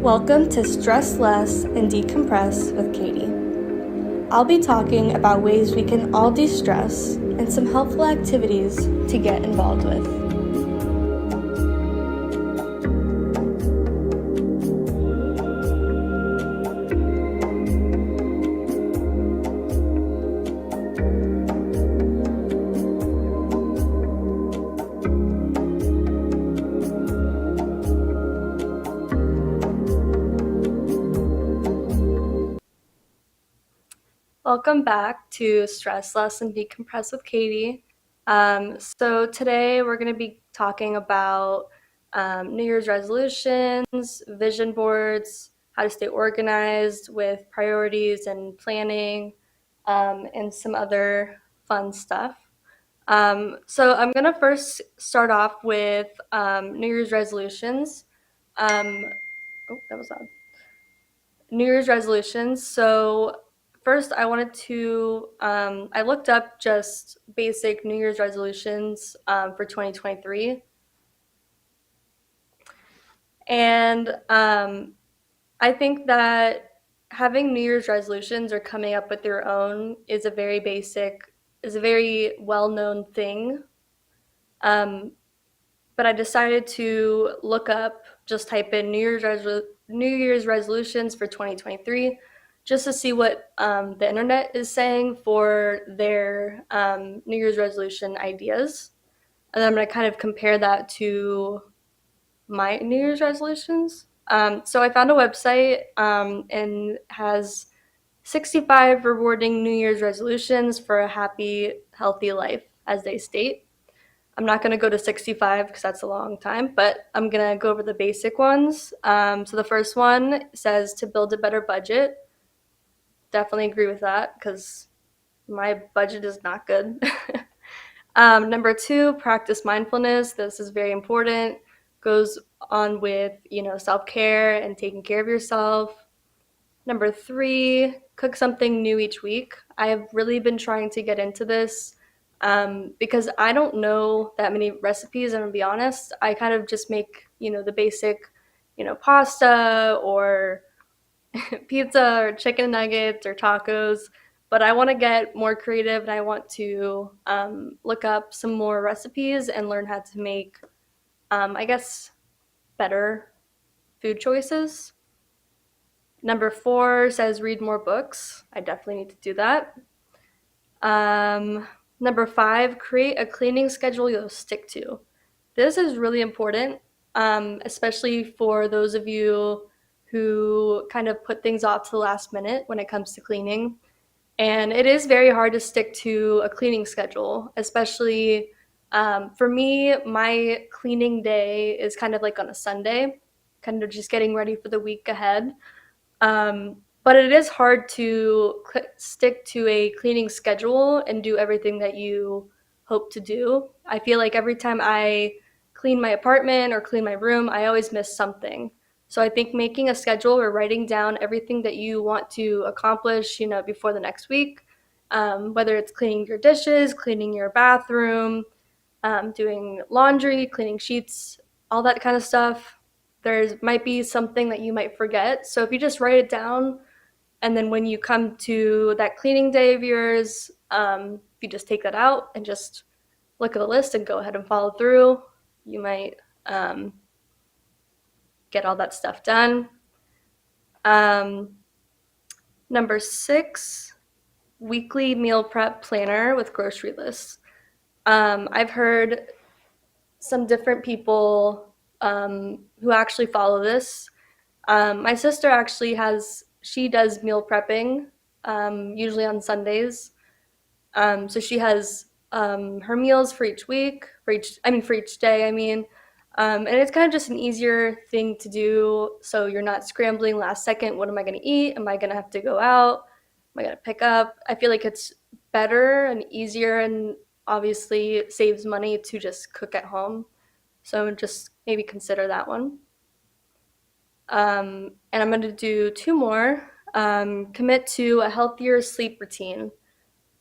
Welcome to Stress Less and Decompress with Katie. I'll be talking about ways we can all de-stress and some helpful activities to get involved with. Welcome back to Stress Less and Decompress with Katie. So today we're going to be talking about New Year's resolutions, vision boards, how to stay organized with priorities and planning, and some other fun stuff. So I'm going to first start off with New Year's resolutions. That was loud. New Year's resolutions. So first, I wanted to I looked up just basic New Year's resolutions for 2023, and I think that having New Year's resolutions or coming up with your own is a very well-known thing. Um, but I decided to look up, just type in New Year's resolutions for 2023, just to see what the internet is saying for their New Year's resolution ideas. And then I'm going to kind of compare that to my New Year's resolutions. So I found a website and has 65 rewarding New Year's resolutions for a happy, healthy life, as they state. I'm not going to go to 65 because that's a long time, but I'm going to go over the basic ones. So the first one says to build a better budget. Definitely agree with that because my budget is not good. Number two, practice mindfulness. This is very important. Goes on with, self-care and taking care of yourself. Number three, cook something new each week. I have really been trying to get into this because I don't know that many recipes. I'm gonna be honest. I kind of just make, the basic, pasta or pizza or chicken nuggets or tacos. But I want to get more creative and I want to look up some more recipes and learn how to make, I guess, better food choices. Number four says read more books. I definitely need to do that. Number five, create a cleaning schedule you'll stick to. This is really important, especially for those of you who kind of put things off to the last minute when it comes to cleaning. And it is very hard to stick to a cleaning schedule, especially for me, my cleaning day is kind of like on a Sunday, kind of just getting ready for the week ahead. But it is hard to stick to a cleaning schedule and do everything that you hope to do. I feel like every time I clean my apartment or clean my room, I always miss something. So I think making a schedule or writing down everything that you want to accomplish, before the next week, whether it's cleaning your dishes, cleaning your bathroom, doing laundry, cleaning sheets, all that kind of stuff, there might be something that you might forget. So if you just write it down, and then when you come to that cleaning day of yours, if you just take that out and just look at the list and go ahead and follow through, you might get all that stuff done. Number six, weekly meal prep planner with grocery lists. I've heard some different people who actually follow this. My sister actually she does meal prepping, usually on Sundays. So she has her meals for each week, for each day, and it's kind of just an easier thing to do. So you're not scrambling last second. What am I going to eat? Am I going to have to go out? Am I going to pick up? I feel like it's better and easier and obviously saves money to just cook at home. So just maybe consider that one. And I'm going to do two more. Commit to a healthier sleep routine.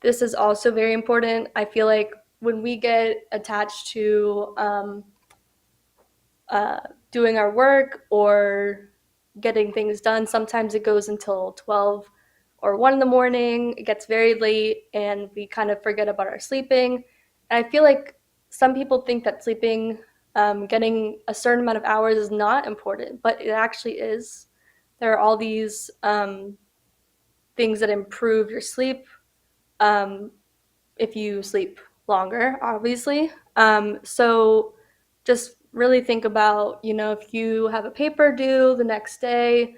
This is also very important. I feel like when we get attached to doing our work or getting things done. Sometimes it goes until 12 or 1 in the morning. It gets very late and we kind of forget about our sleeping. And I feel like some people think that sleeping, getting a certain amount of hours is not important, but it actually is. There are all these things that improve your sleep um, if you sleep longer, obviously. So just really think about, if you have a paper due the next day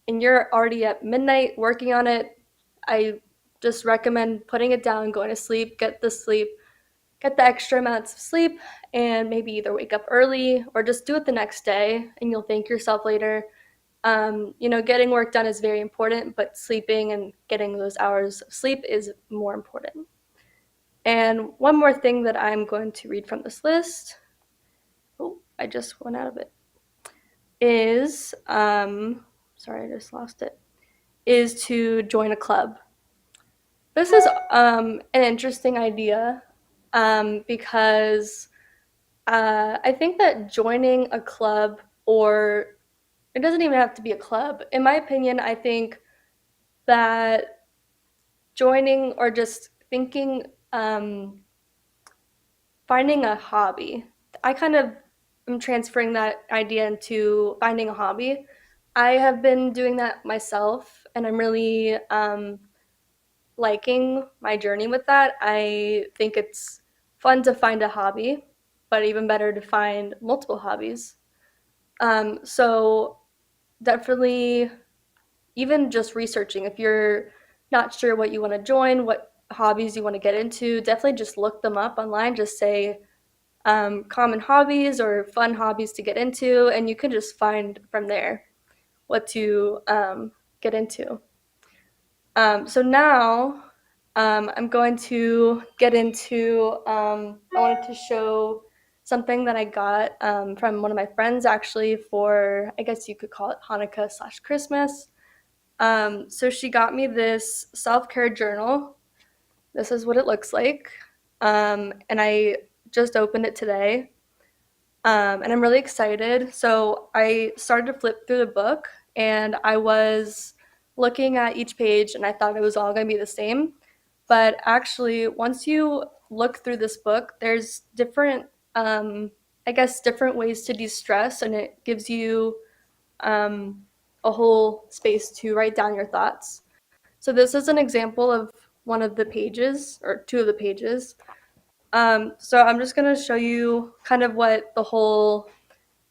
and you're already at midnight working on it, I just recommend putting it down, going to sleep, get the extra amounts of sleep, and maybe either wake up early or just do it the next day and you'll thank yourself later. Getting work done is very important, but sleeping and getting those hours of sleep is more important. And one more thing that I'm going to read from this list, oh, I just went out of it, is, sorry, I just lost it, is to join a club. This is an interesting idea because I think that joining a club, or it doesn't even have to be a club, in my opinion, I think that joining or just thinking, finding a hobby. I kind of am transferring that idea into finding a hobby. I have been doing that myself, and I'm really liking my journey with that. I think it's fun to find a hobby, but even better to find multiple hobbies. So definitely, even just researching, if you're not sure what you want to join, what hobbies you want to get into, definitely just look them up online. Just say common hobbies or fun hobbies to get into, and you can just find from there what to get into. So now I'm going to get into, I wanted to show something that I got from one of my friends actually for, I guess you could call it Hanukkah/Christmas. So she got me this self-care journal. This is what it looks like. And I just opened it today. And I'm really excited. So I started to flip through the book and I was looking at each page and I thought it was all going to be the same. But actually, once you look through this book, there's different, I guess, different ways to de stress, and it gives you um, a whole space to write down your thoughts. So this is an example of one of the pages, or two of the pages. So I'm just going to show you kind of what the whole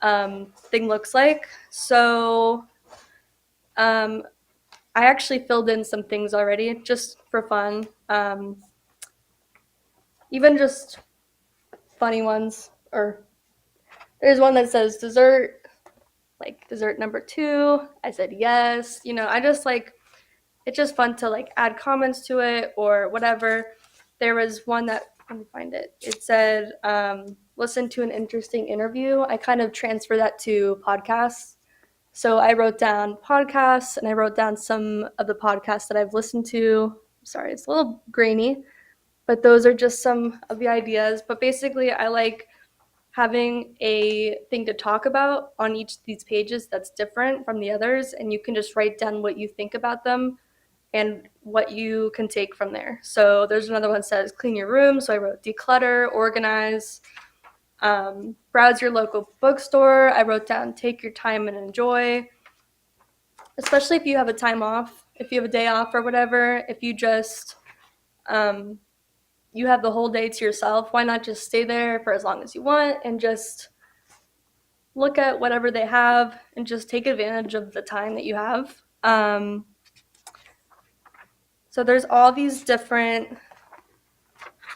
thing looks like. So um, I actually filled in some things already just for fun. Even just funny ones. Or there's one that says dessert, like dessert number 2. I said yes. I just like, it's just fun to like add comments to it or whatever. There was one that, let me find it. It said, listen to an interesting interview. I kind of transfer that to podcasts. So I wrote down podcasts and I wrote down some of the podcasts that I've listened to. Sorry, it's a little grainy, but those are just some of the ideas. But basically, I like having a thing to talk about on each of these pages that's different from the others, and you can just write down what you think about them and what you can take from there. So there's another one that says clean your room. So I wrote declutter, organize, browse your local bookstore. I wrote down take your time and enjoy, especially if you have a time off, if you have a day off or whatever. If you just you have the whole day to yourself, why not just stay there for as long as you want and just look at whatever they have and just take advantage of the time that you have. So there's all these different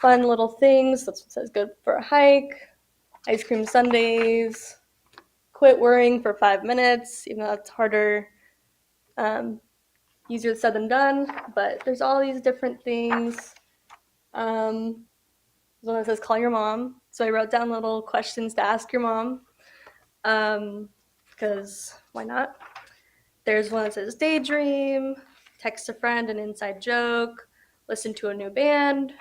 fun little things. That's what says good for a hike, ice cream sundaes, quit worrying for 5 minutes, even though that's harder, easier said than done, but there's all these different things. There's one that says call your mom. So I wrote down little questions to ask your mom, because why not? There's one that says daydream, text a friend, an inside joke, listen to a new band.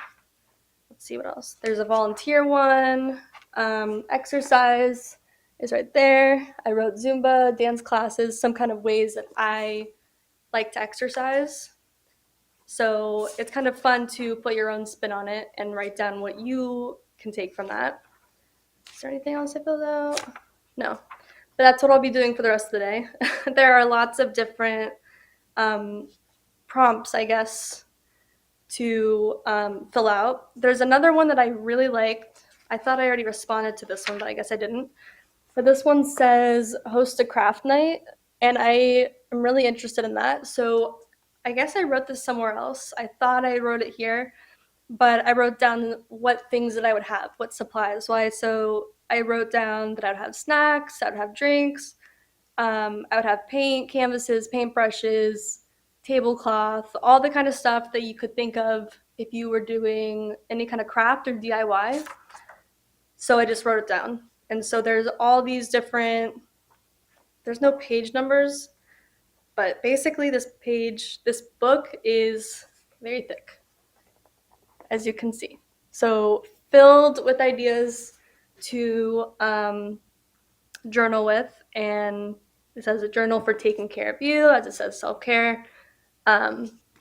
Let's see what else. There's a volunteer one, exercise, is right there. I wrote Zumba, dance classes, some kind of ways that I like to exercise. So it's kind of fun to put your own spin on it and write down what you can take from that. Is there anything else I filled out? No. But that's what I'll be doing for the rest of the day. There are lots of different prompts, I guess, to fill out. There's another one that I really liked. I thought I already responded to this one, but I guess I didn't. But this one says host a craft night, and I am really interested in that. So I guess I wrote this somewhere else. I thought I wrote it here, but I wrote down what things that I would have, what supplies. Why? So I wrote down that I would have snacks, I would have drinks, I would have paint, canvases, paintbrushes, tablecloth, all the kind of stuff that you could think of if you were doing any kind of craft or DIY. So I just wrote it down. And so there's all these different, there's no page numbers, but basically this book is very thick, as you can see. So filled with ideas to journal with, and it says a journal for taking care of you, as it says self-care.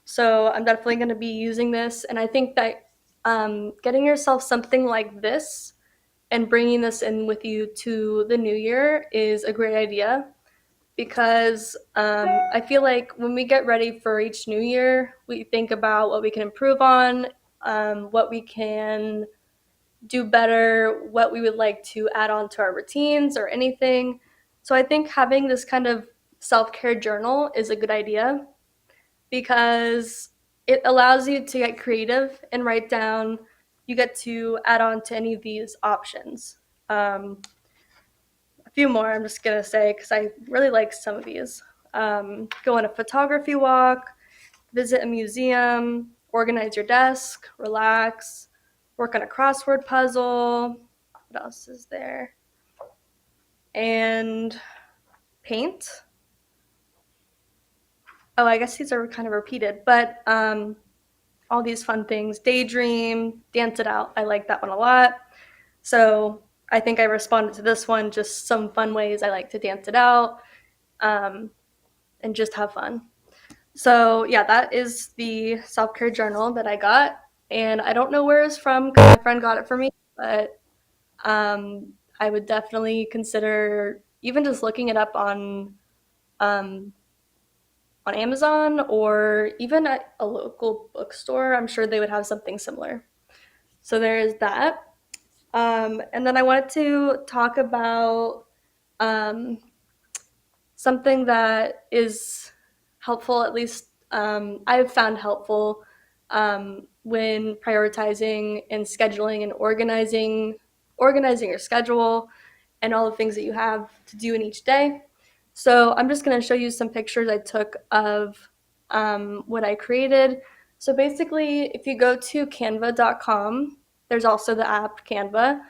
So I'm definitely going to be using this, and I think that getting yourself something like this and bringing this in with you to the new year is a great idea, because I feel like when we get ready for each new year, we think about what we can improve on, what we can do better, what we would like to add on to our routines or anything. So I think having this kind of self-care journal is a good idea, because it allows you to get creative and write down. You get to add on to any of these options. A few more I'm just gonna say because I really like some of these. Go on a photography walk, visit a museum, organize your desk, relax, work on a crossword puzzle. What else is there? And paint. Oh, I guess these are kind of repeated, but all these fun things. Daydream, dance it out. I like that one a lot. So I think I responded to this one, just some fun ways I like to dance it out, and just have fun. So yeah, that is the self-care journal that I got. And I don't know where it's from because my friend got it for me, but I would definitely consider even just looking it up um, on Amazon or even at a local bookstore. I'm sure they would have something similar. So there is that. And then I wanted to talk about um, something that is helpful, at least I've found helpful when prioritizing and scheduling and organizing your schedule and all the things that you have to do in each day. So I'm just going to show you some pictures I took of what I created. So basically, if you go to canva.com, there's also the app Canva.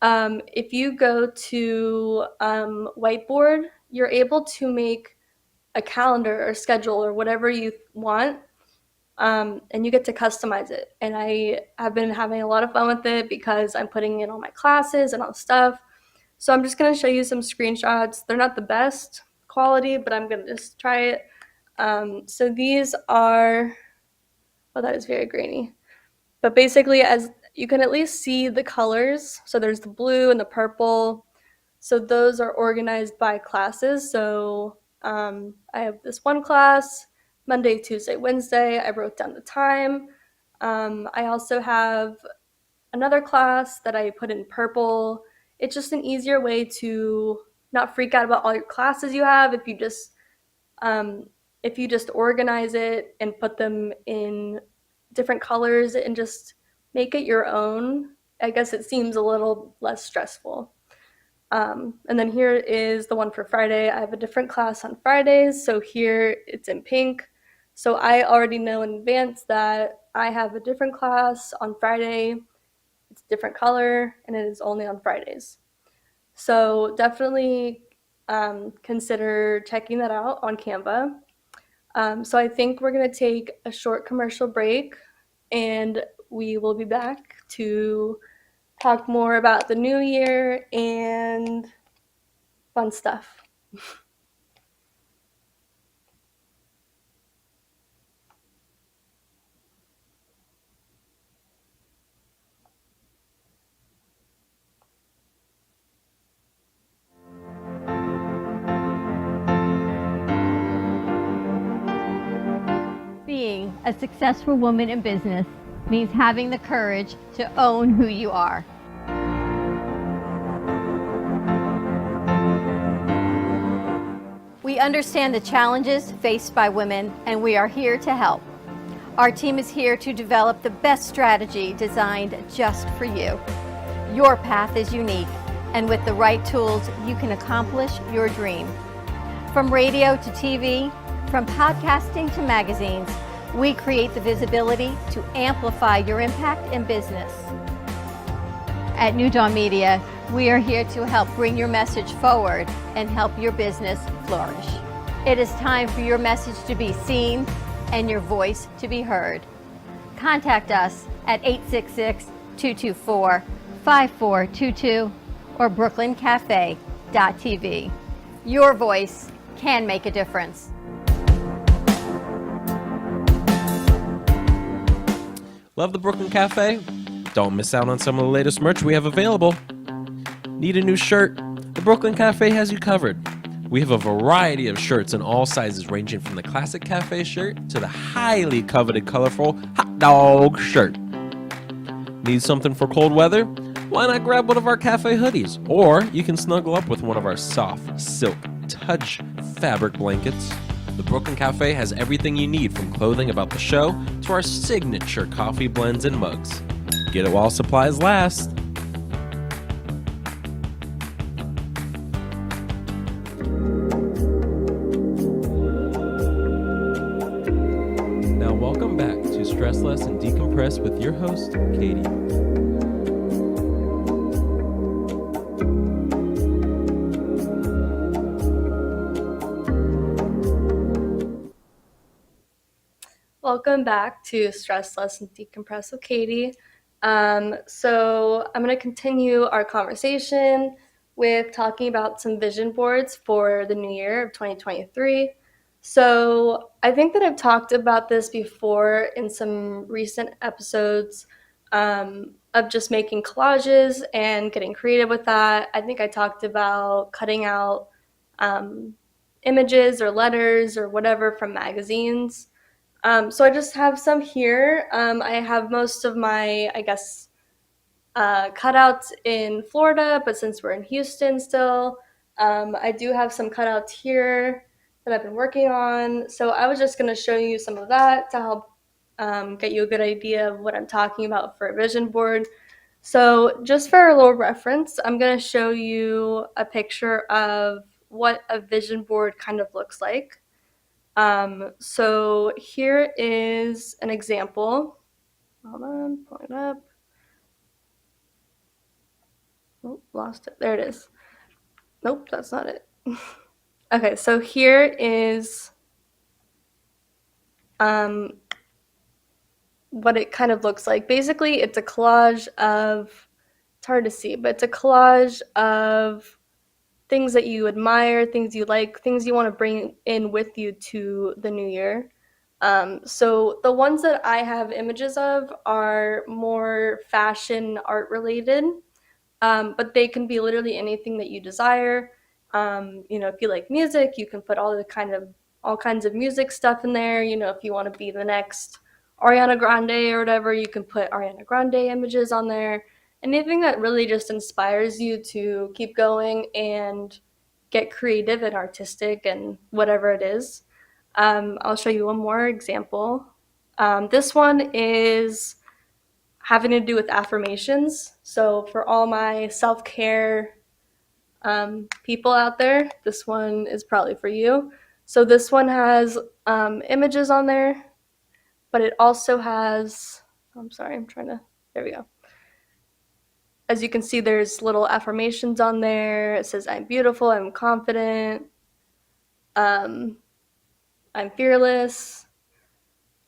If you go to Whiteboard, you're able to make a calendar or schedule or whatever you want, and you get to customize it. And I have been having a lot of fun with it because I'm putting in all my classes and all the stuff. So I'm just going to show you some screenshots. They're not the best quality, but I'm going to just try it. So these are, oh, that is very grainy. But basically, as you can at least see the colors. So there's the blue and the purple. So those are organized by classes. So I have this one class, Monday, Tuesday, Wednesday. I wrote down the time. I also have another class that I put in purple. It's just an easier way to not freak out about all your classes you have um, if you just organize it and put them in different colors and just make it your own. I guess it seems a little less stressful. And then here is the one for Friday. I have a different class on Fridays, so here it's in pink. So I already know in advance that I have a different class on Friday. It's a different color, and it is only on Fridays. So definitely consider checking that out on Canva. So I think we're going to take a short commercial break, and we will be back to talk more about the new year and fun stuff. Being a successful woman in business means having the courage to own who you are. We understand the challenges faced by women, and we are here to help. Our team is here to develop the best strategy designed just for you. Your path is unique, and with the right tools, you can accomplish your dream. From radio to TV, from podcasting to magazines, we create the visibility to amplify your impact in business. At New Dawn Media, we are here to help bring your message forward and help your business flourish. It is time for your message to be seen and your voice to be heard. Contact us at 866-224-5422 or brooklyncafe.tv. Your voice can make a difference. Love the Brooklyn Cafe? Don't miss out on some of the latest merch we have available. Need a new shirt? The Brooklyn Cafe has you covered. We have a variety of shirts in all sizes, ranging from the classic cafe shirt to the highly coveted colorful hot dog shirt. Need something for cold weather? Why not grab one of our cafe hoodies? Or you can snuggle up with one of our soft silk touch fabric blankets. The Brooklyn Cafe has everything you need, from clothing about the show to our signature coffee blends and mugs. Get it while supplies last. Now welcome back to Stress Less and Decompress with your host, Katie. Welcome back to Stress Less and Decompress with Katie. So I'm going to continue our conversation with talking about some vision boards for the new year of 2023. So I think that I've talked about this before in some recent episodes of just making collages and getting creative with that. I think I talked about cutting out images or letters or whatever from magazines. So I just have some here. I have most of my, cutouts in Florida, but since we're in Houston still, I do have some cutouts here that I've been working on. So I was just going to show you some of that to help get you a good idea of what I'm talking about for a vision board. So just for a little reference, I'm going to show you a picture of what a vision board kind of looks like. So here is an example. Hold on, pull it up. Oh, lost it. There it is. Nope, that's not it. Okay, so here is what it kind of looks like. Basically, it's a collage of, it's hard to see, but it's a collage of things that you admire, things you like, things you want to bring in with you to the new year. So the ones that I have images of are more fashion art related, but they can be literally anything that you desire. If you like music, you can put all kinds of music stuff in there. If you want to be the next Ariana Grande or whatever, you can put Ariana Grande images on there. Anything that really just inspires you to keep going and get creative and artistic and whatever it is. I'll show you one more example. This one is having to do with affirmations. So for all my self-care people out there, this one is probably for you. So this one has images on there, but it also has, there we go. As you can see, there's little affirmations on there. It says, I'm beautiful, I'm confident, I'm fearless,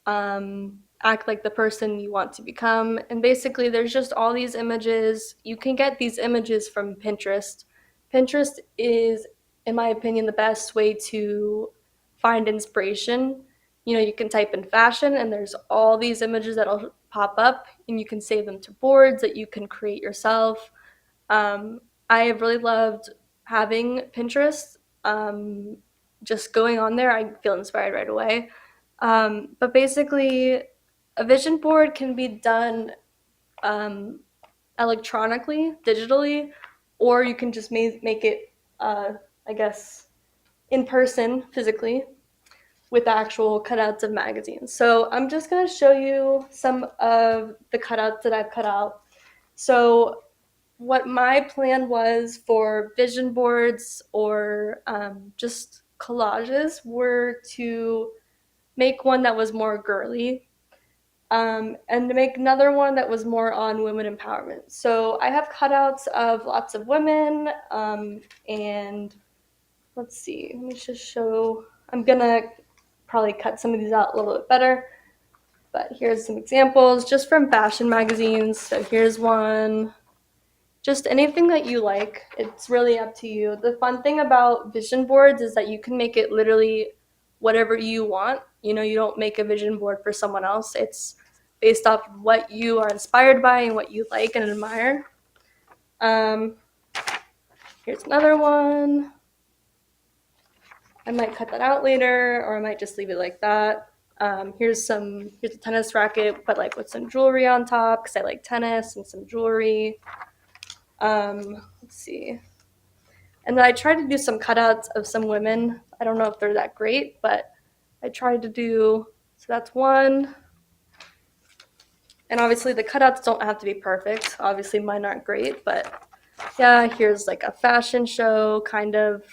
act like the person you want to become. And basically, there's just all these images. You can get these images from Pinterest. Pinterest is in my opinion, the best way to find inspiration. You know, you can type in fashion and there's all these images that'll pop up, and you can save them to boards that you can create yourself. Um, I have really loved having Pinterest. Just going on there, I feel inspired right away. But basically, a vision board can be done um, electronically, digitally, or you can just make it, I guess, in person, physically, with actual cutouts of magazines. So I'm just going to show you some of the cutouts that I've cut out. So what my plan was for vision boards or just collages were to make one that was more girly, and to make another one that was more on women empowerment. So I have cutouts of lots of women, and let's see, let me just show. I'm gonna probably cut some of these out a little bit better, but here's some examples just from fashion magazines. So here's one. Just anything that you like. It's really up to you. The fun thing about vision boards is that you can make it literally whatever you want. You know, you don't make a vision board for someone else. It's based off of what you are inspired by and what you like and admire. Um, Here's another one. I might cut that out later, or I might just leave it like that. Here's a tennis racket, but like with some jewelry on top, because I like tennis, and some jewelry. Let's see. And then I tried to do some cutouts of some women. I don't know if they're that great, but I tried to do, so that's one. And obviously the cutouts don't have to be perfect. Obviously mine aren't great, but yeah, here's like a fashion show, kind of.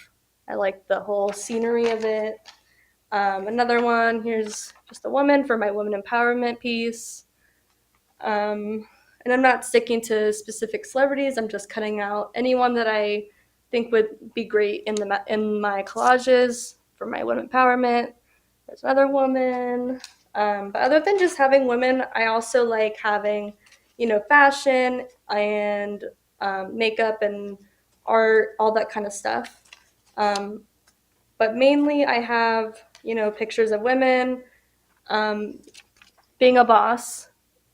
I like the whole scenery of it. Another one, here's just a woman for my women empowerment piece. And I'm not sticking to specific celebrities. I'm just cutting out anyone that I think would be great in my collages for my women empowerment. There's another woman. But other than just having women, I also like having, fashion and makeup and art, all that kind of stuff. But mainly I have, pictures of women, being a boss,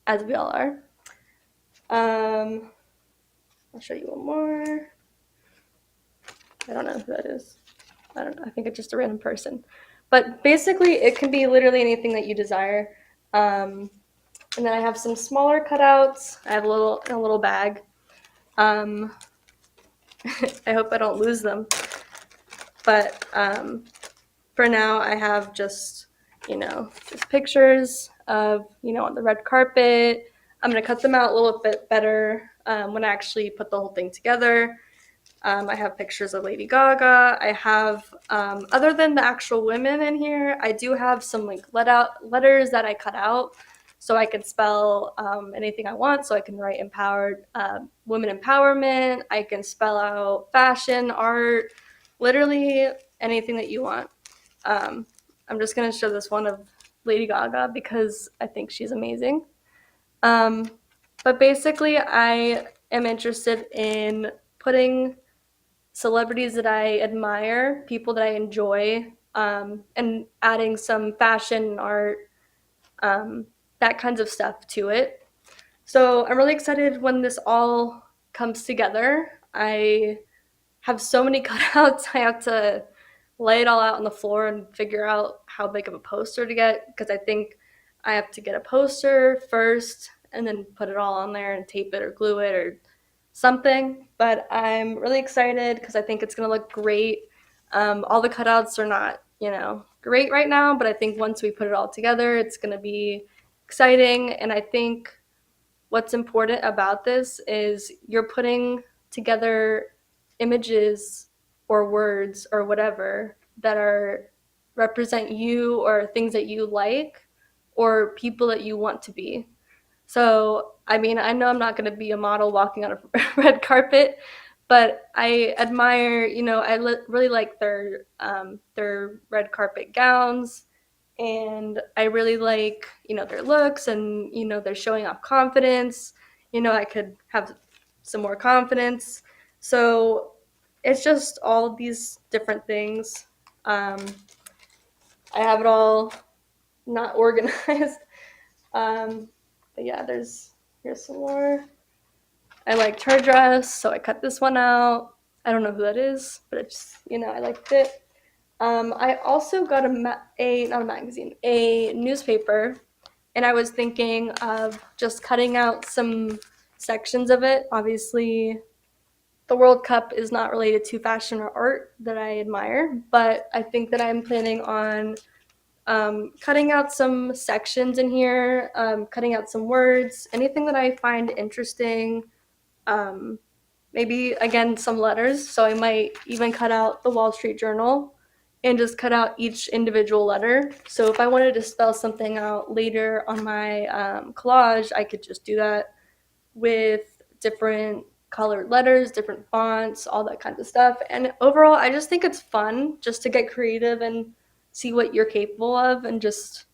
as we all are. I'll show you one more. I don't know who that is. I don't know. I think it's just a random person. But basically, it can be literally anything that you desire. And then I have some smaller cutouts. I have a little bag. I hope I don't lose them. But for now, I have just pictures of, on the red carpet. I'm going to cut them out a little bit better when I actually put the whole thing together. I have pictures of Lady Gaga. I have, other than the actual women in here, I do have some letters that I cut out so I can spell anything I want. So I can write empowered women empowerment. I can spell out fashion, art, literally anything that you want. I'm just going to show this one of Lady Gaga because I think she's amazing. But basically, I am interested in putting celebrities that I admire, people that I enjoy, and adding some fashion, art, that kinds of stuff to it. So I'm really excited when this all comes together. I have so many cutouts. I have to lay it all out on the floor and figure out how big of a poster to get, because I think I have to get a poster first and then put it all on there and tape it or glue it or something. But I'm really excited because I think it's going to look great. All the cutouts are not, great right now, but I think once we put it all together, it's going to be exciting. And I think what's important about this is you're putting together images or words or whatever that are represent you or things that you like or people that you want to be. So, I mean, I know I'm not going to be a model walking on a red carpet, but I admire, really like their red carpet gowns, and I really like, their looks, and, they're showing off confidence. I could have some more confidence. So it's just all of these different things. Um, I have it all not organized. But yeah, here's some more. I liked her dress, so I cut this one out. I don't know who that is, but it's, I liked it. I also got not a magazine, a newspaper, and I was thinking of just cutting out some sections of it. Obviously, the World Cup is not related to fashion or art that I admire, but I think that I'm planning on cutting out some sections in here, cutting out some words, anything that I find interesting. Um, Maybe again some letters. So I might even cut out the Wall Street Journal and just cut out each individual letter. So if I wanted to spell something out later on my collage, I could just do that with different colored letters, different fonts, all that kind of stuff. And overall, I just think it's fun just to get creative and see what you're capable of and just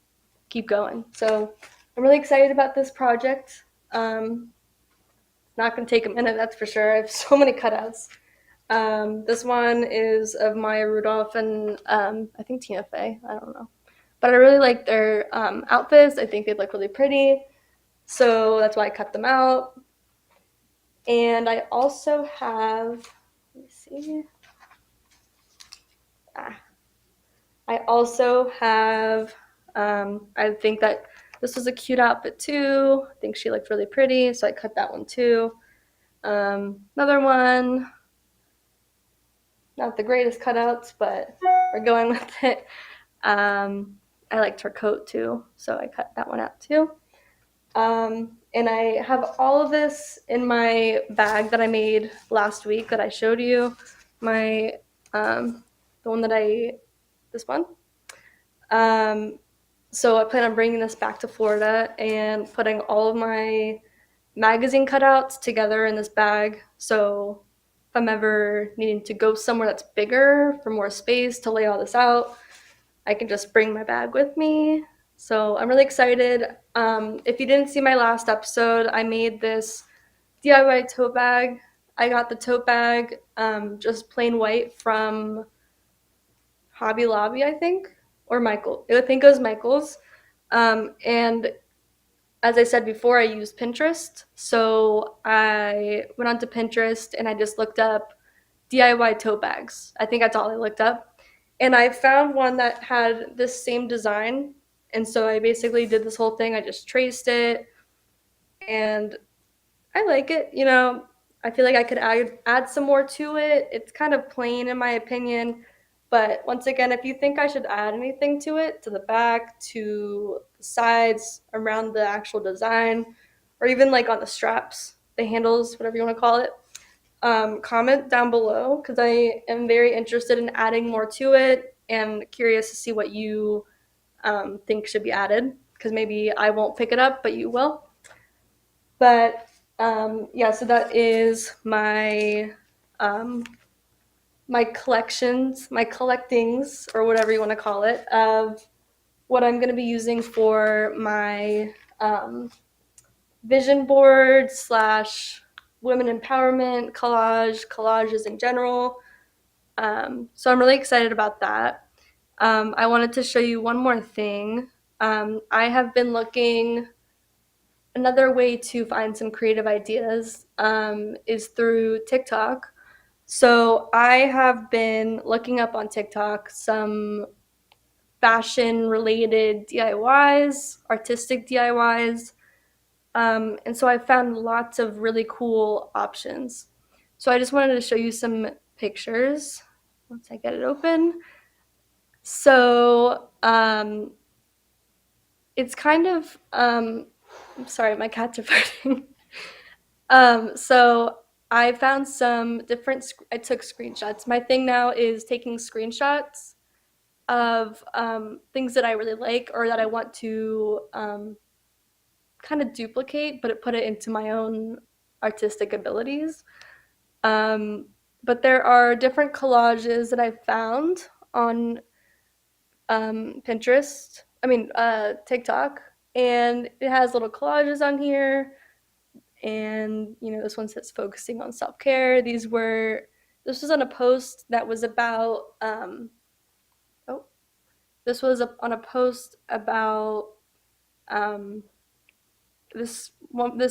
keep going. So I'm really excited about this project. Not going to take a minute, that's for sure. I have so many cutouts. This one is of Maya Rudolph and I think Tina Fey. I don't know. But I really like their outfits. I think they look really pretty. So that's why I cut them out. And I also have, let me see. I also have, I think that this was a cute outfit too. I think she looked really pretty, so I cut that one too. Another one, not the greatest cutouts, but we're going with it. I liked her coat too, so I cut that one out too. And I have all of this in my bag that I made last week that I showed you. My, the one that this one. So I plan on bringing this back to Florida and putting all of my magazine cutouts together in this bag. So if I'm ever needing to go somewhere that's bigger for more space to lay all this out, I can just bring my bag with me. So I'm really excited. If you didn't see my last episode, I made this DIY tote bag. I got the tote bag just plain white from Hobby Lobby, I think, or Michael. I think it was Michael's. And as I said before, I used Pinterest. So I went onto Pinterest and I just looked up DIY tote bags. I think that's all I looked up. And I found one that had this same design. And so I basically did this whole thing. I just traced it and I like it. I feel like I could add some more to it. It's kind of plain in my opinion. But once again, if you think I should add anything to it, to the back, to the sides, around the actual design, or even like on the straps, the handles, whatever you want to call it, comment down below because I am very interested in adding more to it and curious to see what you think should be added because maybe I won't pick it up, but you will. But yeah, so that is my collections, my collectings, or whatever you want to call it, of what I'm going to be using for my vision board slash women empowerment collages in general. So I'm really excited about that. I wanted to show you one more thing. I have been looking. Another way to find some creative ideas is through TikTok. So I have been looking up on TikTok some fashion related DIYs, artistic DIYs. And so I found lots of really cool options. So I just wanted to show you some pictures once I get it open. So it's kind of, I'm sorry, my cats are fighting. So I found some different, I took screenshots. My thing now is taking screenshots of things that I really like or that I want to kind of duplicate, but put it into my own artistic abilities. But there are different collages that I found on Pinterest, TikTok, and it has little collages on here. And this one says focusing on self-care. This this was on a post that was about on a post about this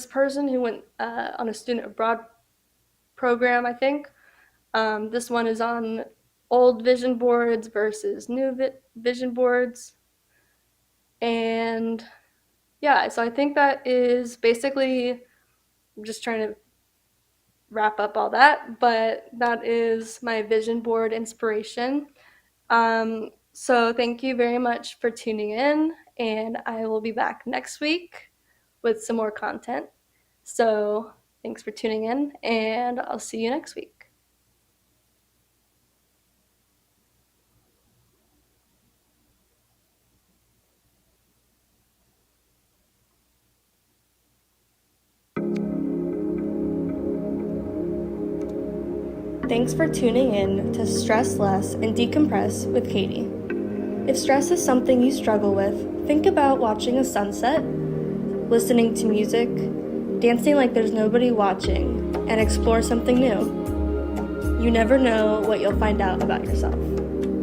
person who went on a student abroad program, I think. This one is on old vision boards versus new vision boards. And yeah, so I think that is basically, I'm just trying to wrap up all that, but that is my vision board inspiration. So thank you very much for tuning in, and I will be back next week with some more content. So thanks for tuning in, and I'll see you next week. Thanks for tuning in to Stress Less and Decompress with Katie. If stress is something you struggle with, think about watching a sunset, listening to music, dancing like there's nobody watching, and explore something new. You never know what you'll find out about yourself.